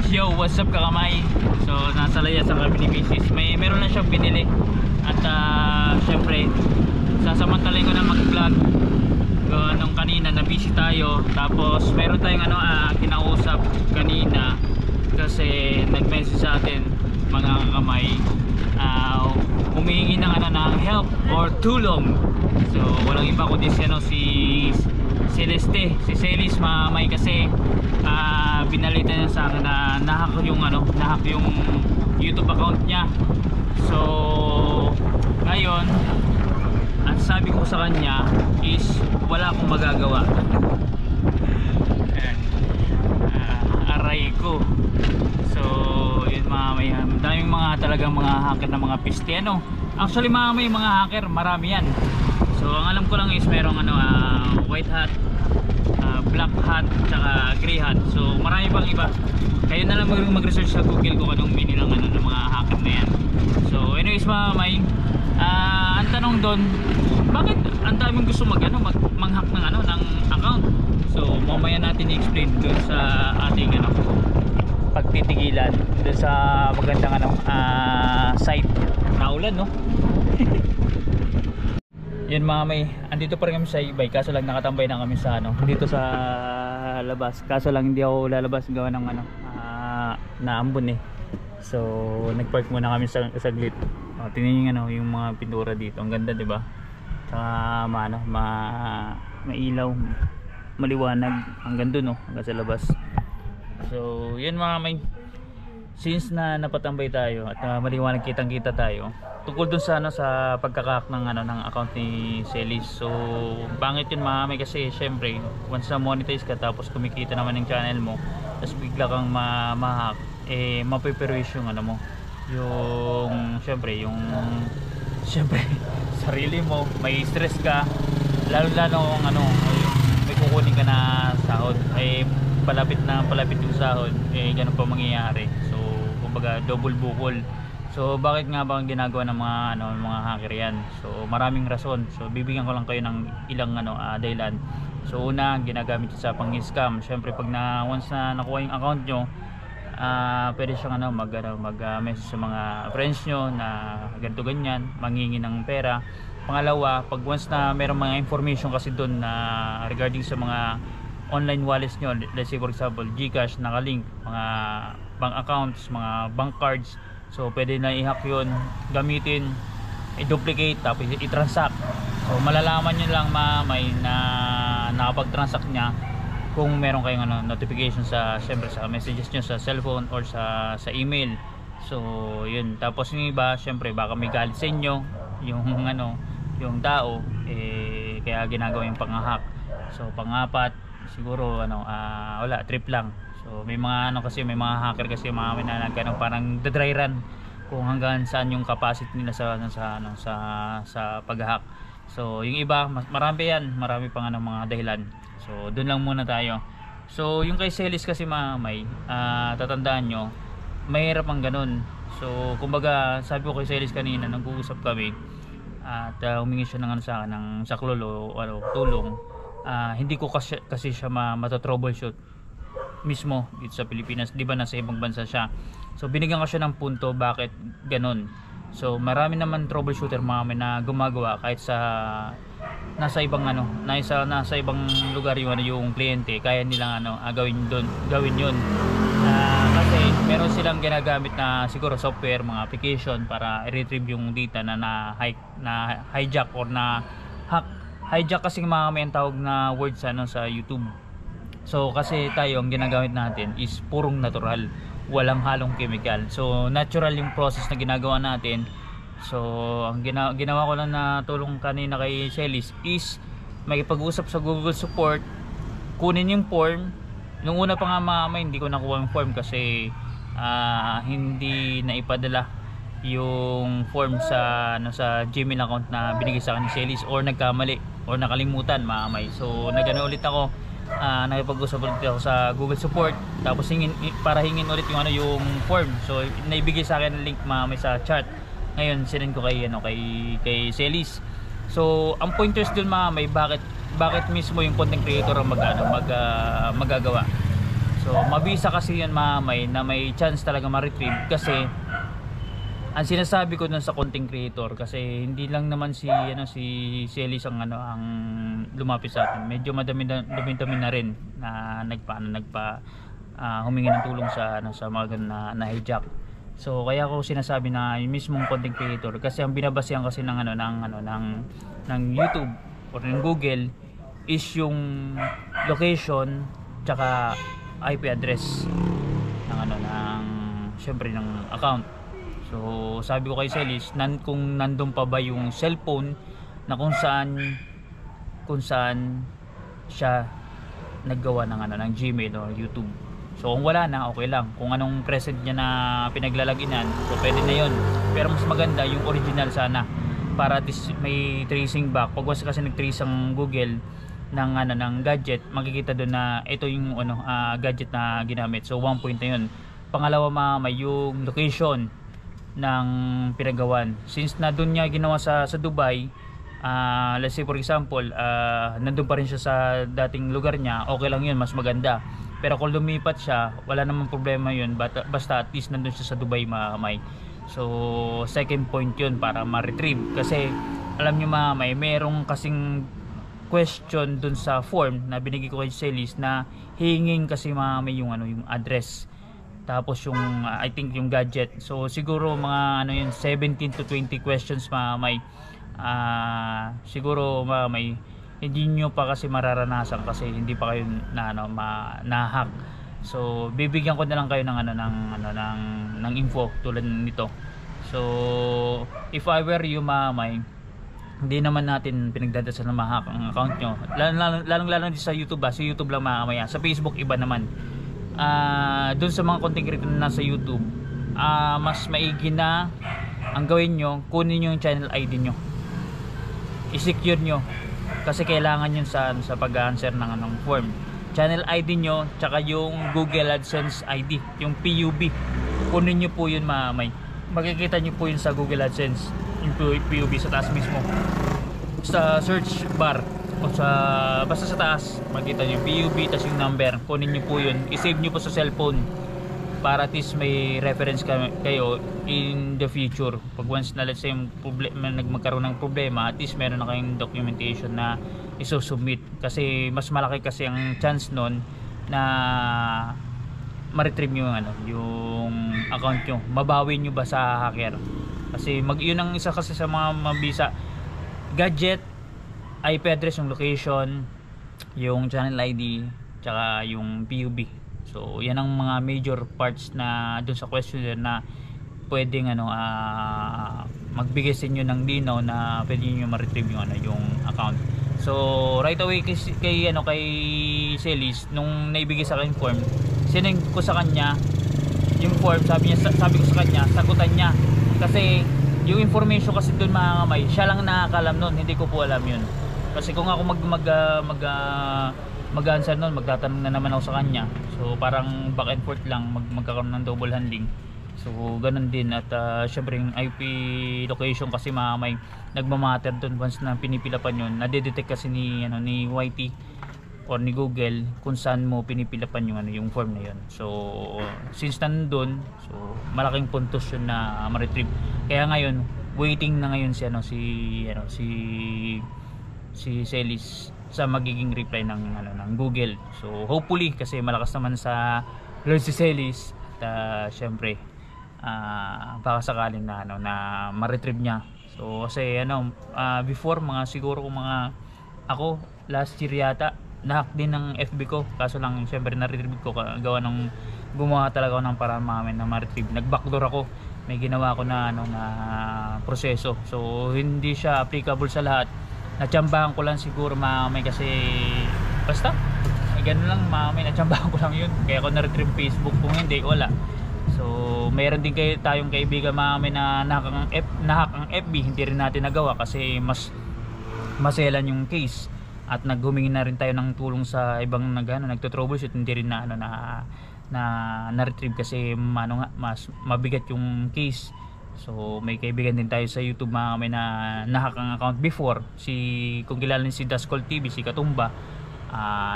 Yo, what's up kakamay? So nasa layas ang kami ni Mrs. Meron na siyang binili. At syempre sasamantalain ko na mag-vlog. Nung kanina na busy tayo. Tapos meron tayong kinausap kanina. Kasi nag-message sa atin mga kakamay, humihingi ng ng help or tulong. So walang iba kundi si Celeste, si Celis mamay, kasi binalita niya sa akin na nahack yung YouTube account niya. So ngayon ang sabi ko sa kanya is wala akong magagawa. Aray ko. So yun mamay, daming talagang mga hacker na mga piste Actually mamay, mga hacker marami yan. So ang alam ko lang is merong white hat, black hat, tsaka gray hat. So marami pang iba. Kayo na lang mag-research sa Google kung anong meaning ng ng mga hacker na yan. So anyways mamay, ang tanong doon, bakit ang daming gusto mag-hack ng ng account? So mamaya natin i-explain doon sa ating pagtitigilan doon sa magandang site. Naulan no? Yun mga may, andito pa rin kami sa ibay, kaso lang nakatambay na kami sa dito sa labas. Kaso lang hindi ako lalabas gawa ng naambon eh. So nagpark muna kami saglit. Tingnan niyo yung mga pintura dito. Ang ganda, 'di ba? Saka mailaw, maliwanag hanggang doon hanggang sa labas. So yun mga may, since na napatambay tayo at maliwanag kitang-kita tayo tungkol dun sa sa pagkakahack ng account ni Celis. So bangit yun mga may, kasi syempre once na monetize ka tapos kumikita naman ng channel mo, tapos bigla kang ma-hack, mapiperwish yung yung syempre sarili mo, may stress ka, lalo kung may kukunin ka na sahod, palapit yung sahod, ganun pa mangyayari. So kumbaga double bukol. So bakit nga ba ang ginagawa ng mga hacker yan? So maraming rason. So bibigyan ko lang kayo ng ilang dahilan. So una, ginagamit sa pang-scam. Syempre pag once na nakuha yung account nyo, pwede siyang mag-message sa mga friends nyo na ganito ganyan, manghingi ng pera. Pangalawa, pag once na mayroong mga information kasi doon na regarding sa mga online wallets nyo, let's say for example GCash, nakalink, mga bank accounts, mga bank cards, so pwede na i-hack yun, gamitin, i-duplicate, tapos i-transact. So malalaman nyo lang mamay na nakapag-transact nya kung meron kayong notification syempre sa messages nyo sa cellphone or sa email. So yun, tapos yung iba syempre baka may galit sa inyo yung tao, kaya ginagawa yung pang-hack. So pang-apat siguro wala, trip lang. So may mga kasi may mga hacker kasi mga parang dry run kung hanggang saan yung capacity nila sa pag-hack. So yung iba marami pang mga dahilan. So doon lang muna tayo. So yung kay Celis kasi may tatandaan nyo, mahirap ang ganun. So kumbaga sabi ko kay Celis kanina, nag-uusap kami at humingi siya ng sa akin ng saklolo tulong. Hindi ko kasi siya mata-troubleshoot mismo dito sa Pilipinas, di ba nasa ibang bansa siya. So binigyan ko siya ng punto bakit ganun. So marami naman troubleshooter na gumagawa kahit nasa ibang nasa ibang lugar yung kliyente, kaya nilang gawin yun. Kasi meron silang ginagamit na siguro software, mga application para i-retrieve yung data na hijack or na hack. Hijack kasi may tawag na word sa YouTube. So kasi tayo ang ginagamit natin is purong natural, walang halong chemical. So natural yung process na ginagawa natin. So ang ginawa ko lang na tulong kanina kay Celis is makipag-usap sa Google support, kunin yung form. Nung una pa nga hindi ko nakuha yung form kasi hindi na ipadala yung form sa Gmail account na binigay sa akin ni Celis, or nagkamali or nakalimutan So nagano ulit ako, nakipag-usap ulit ako sa Google support, tapos para hingin ulit yung form. So naibigay sa akin ng link sa chat. Ngayon sinend ko kay Celis. So ang pointers dun bakit mismo yung content creator ang magagawa. So mabisa kasi yun mamay na may chance talaga ma-retrieve, kasi ang sinasabi ko dun sa content creator, kasi hindi lang naman si Celis ang ang lumapit sa atin. Medyo madami na rin na humingi ng tulong sa sa mga na hijack. So kaya ko sinasabi na yung mismong content creator, kasi ang binabasehan kasi ng YouTube or ng Google is yung location tsaka IP address ng syempre ng account. So sabi ko kay Celis, kung nandun pa ba yung cellphone na kung saan siya naggawa ng Gmail o YouTube. So kung wala na, okay lang. Kung anong present niya na pinaglalaginan, so pwede na yun. Pero mas maganda yung original sana, para at least may tracing back. Pag once kasi nag-trace ang Google ng gadget, makikita doon na ito yung gadget na ginamit. So 1 point na yun. Pangalawa, may yung location ng pinagawan. Since na doon niya ginawa sa Dubai, let's say for example, nandun pa rin siya sa dating lugar niya, okay lang yun, mas maganda. Pero kung lumipat siya, wala namang problema yun, basta at least nandun siya sa Dubai, mamay. So second point yun para ma-retrieve. Kasi alam nyo mamay, merong kasing question dun sa form na binigay ko kay Celis, na hinging kasi mamay yung yung address, tapos yung I think yung gadget. So siguro mga 17 to 20 questions mamay. Siguro mamay hindi nyo pa kasi mararanasan, kasi hindi pa kayo na-hack. So bibigyan ko na lang kayo ng info tulad nito. So if I were you mamay, hindi naman natin pinagdadasal na ma-hack ang account nyo, lalong din sa YouTube. Sa YouTube lang mamaya, sa Facebook iba naman. Dun sa mga content creator na nasa YouTube, mas maigi na ang gawin nyo, kunin nyo yung channel ID nyo, i-secure nyo, kasi kailangan yun sa pag-answer ng form. Channel ID nyo, tsaka yung Google AdSense ID, yung PUB, kunin nyo po yun mamay. Makikita nyo po yun sa Google AdSense, yung PUB sa taas mismo, sa search bar o basta sa taas makita nyo yung PUB, tas yung number, kunin nyo po yun, isave nyo po sa cellphone, para at least may reference kayo in the future. Pag once na let's say magkaroon ng problema, at least meron na kayong documentation na isusubmit, kasi mas malaki kasi ang chance nun na ma-retrieve nyo yung account nyo, mabawi nyo ba sa hacker. Kasi yun ang isa kasi sa mga mabisa, gadget, IP address, yung location, yung channel ID, tsaka yung PUB. So yan ang mga major parts na dun sa questionnaire na pwedeng magbigay sa inyo ng linaw na pwede niyo ma-retrieve yung account. So right away kay Celis, nung naibigay sa akin form, sinend ko sa kanya yung form. Sabi ko sa kanya, sagutan niya, kasi yung information kasi doon mga kamay, siya lang nakakalam nun, hindi ko po alam yun. Kasi kung ako mag-answer nun, magtatanong na naman ako sa kanya. So parang back and forth lang, magkakaroon ng double handling. So ganun din. At syempre yung IP location kasi may nagmamatter doon. Once na pinipilapan yun, nadedetect kasi ni YT or ni Google kung saan mo pinipilapan yung form na yun. So since nandun, so malaking puntos yun na ma-retrieve. Kaya ngayon waiting na ngayon si Celis sa magiging reply ng Google. So hopefully, kasi malakas naman sa Lord si Celis, at syempre baka sakaling na ma-retrieve niya. So kasi before siguro ako last year yata na-hack din ng FB ko, kaso lang syempre na-retrieve ko gawa ng gumawa talaga ako ng paraan na ma-retrieve. Nag-backdoor ako, may ginawa ko na proseso. So hindi siya applicable sa lahat. Natsambahan ko lang siguro kasi basta ganun lang natsambahan ko lang yun, kaya ako na-retrieve Facebook. Kung hindi, wala. So mayroon din tayong kaibigan na na-hack ang FB, hindi rin natin nagawa kasi mas maselan yung case. At naghumingi na rin tayo ng tulong sa ibang nagto-troubleshoot, hindi rin na-retrieve kasi mas mabigat yung case. So may kaibigan din tayo sa YouTube na na-hack ang account before, kung kilala niyo si Dascol TV, si Katumba.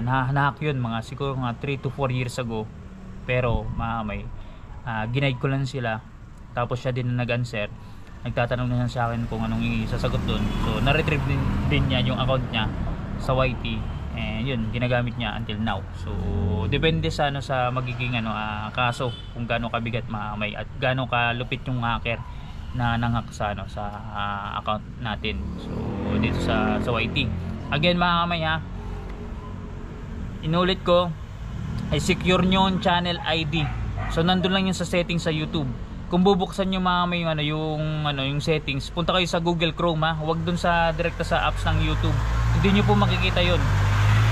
nahack yun mga siguro mga 3 to 4 years ago. Pero may ginaid ko lang sila, tapos siya din na nag-answer, nagtatanong na sa akin kung anong isasagot doon. So na-retrieve din niya yung account niya sa YT, and yun ginagamit niya until now. So depende sa sa magiging kaso, kung gaano kabigat at gaano kalupit yung hacker na nanghack sa sa account natin. So dito sa YT again mga kamay, inulit ko, ay secure nyo yung channel ID. So nandun lang yun sa settings sa YouTube. Kung bubuksan nyo mga kamay yung settings, punta kayo sa Google Chrome, huwag dun sa direkta sa apps ng YouTube, hindi nyo po makikita yun.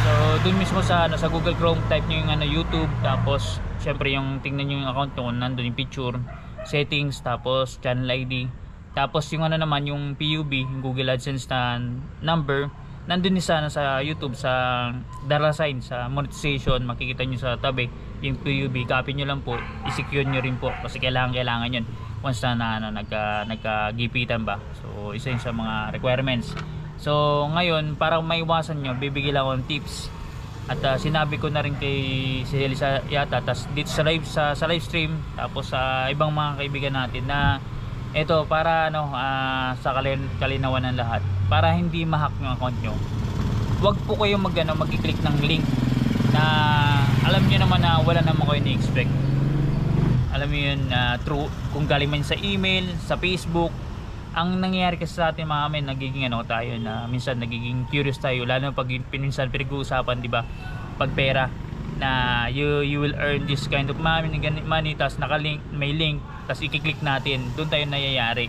So dun mismo sa Google Chrome, type nyo yung YouTube, tapos syempre yung tingnan nyo yung account nyo, nandun yung picture, settings, tapos channel ID, tapos yung naman yung PUB, yung Google AdSense na number, nandun din sa YouTube, sa dollar sign, sa monetization, makikita nyo sa tabi yung PUB. Copy nyo lang po, i-secure nyo rin po kasi kailangan yun once na nagkagipitan ba. So isa yun sa mga requirements. So ngayon, para maiwasan nyo, bibigyan lang ako ng tips, at sinabi ko na rin kay si Elisa yata, tas dito sa live stream, tapos sa ibang mga kaibigan natin, na ito para sa kalinawan ng lahat, para hindi ma-hack yung account nyo. Huwag po kayo mag-click ng link na alam nyo naman na wala naman kayo ni-expect. Alam nyo yun, true, kung galing man sa email, sa Facebook. Ang nangyayari kasi sa atin mga amin, nagiging tayo na minsan nagiging curious tayo, lalo pag minsan pinag-uusapan, di ba, pag pera, na you will earn this kind of money, tas nakalink, may link, tas i-click natin, doon tayo nayayari.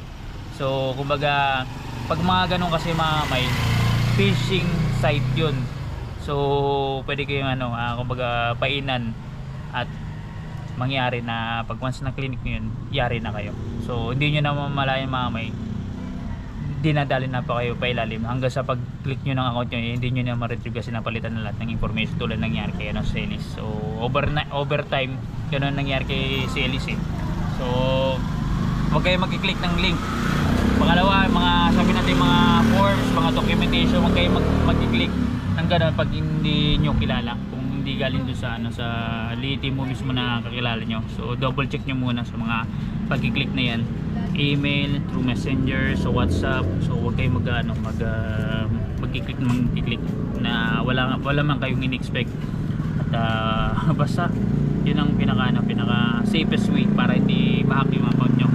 So kumbaga, pag mga ganun kasi may phishing site yun. So pwede kayong kumbaga painan, at mangyari na pag once na clinic nyo yun, yari na kayo. So hindi nyo na mamalayan may dinadali na pa kayo pailalim hanggang sa pag-click nyo ng account nyo, hindi nyo na ma-retrieve kasi napalitan na lahat ng information, tulad nangyari kay Celis. So overtime ganoon nangyari kay Celis So huwag kayo mag-click ng link. Pangalawa, mga sabi natin mga forms, mga documentation, huwag kayo mag-click ng ganoon pag hindi nyo kilala, kung hindi galing doon sa liti mo mismo na kakilala nyo. So double check nyo muna sa mga pag-click na yan, email, through messenger, so WhatsApp. So huwag kayo mag-click na wala man kayong in-expect. At basta yun ang pinaka safest way para hindi ma-hack yung account nyo,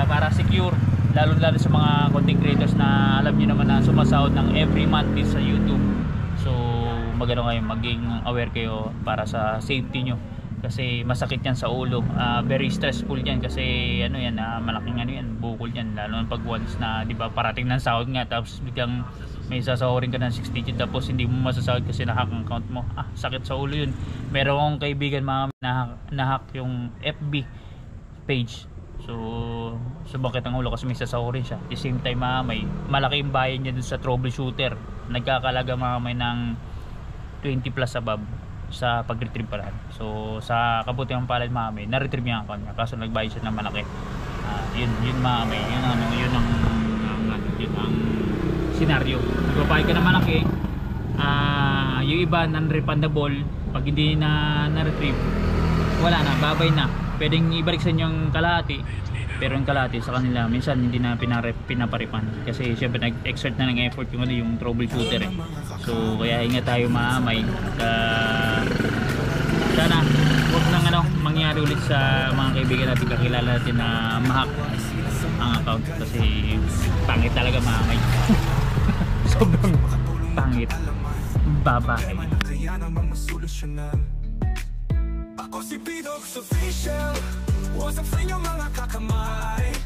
para secure, lalo sa mga content creators na alam niyo naman na sumasahod ng every month din sa YouTube. So kayo, maging aware kayo para sa safety nyo, kasi masakit yan sa ulo, very stressful yan, kasi malaking bukol yan, lalo pag once na, di ba, parating ng sahod nga, tapos biglang may sasahurin ka ng 6 digit, tapos hindi mo masasahod kasi na-hack ang account mo. Sakit sa ulo yun. Meron akong kaibigan na-hack yung FB page. So bakit ang ulo, kasi may sasahurin siya. At the same time may malaking bayan niya dun sa troubleshooter, nagkakalaga ng 20 plus above sa pag-retrieve pala. So sa kabutihan palad na-retrieve yung account niya, kaso nagbayad siya ng malaki. Yun yun ang scenario. Nagbabayad ka ng malaki, yung iba non-refundable, pag hindi na-retrieve, wala na, babay na. Pwedeng ibalik sa inyo yung kalahati, pero yung kalahati sa kanila minsan hindi na pinaparipan, kasi syempre nag-exert na ng effort yung troubleshooter So kaya ingat tayo sana huwag nang mangyari ulit sa mga kaibigan natin, kakilala natin na ma-hack ang account, kasi pangit talaga sobrang pangit, babae. Ako si Pidox Official, wasap sa inyong mga kakamay.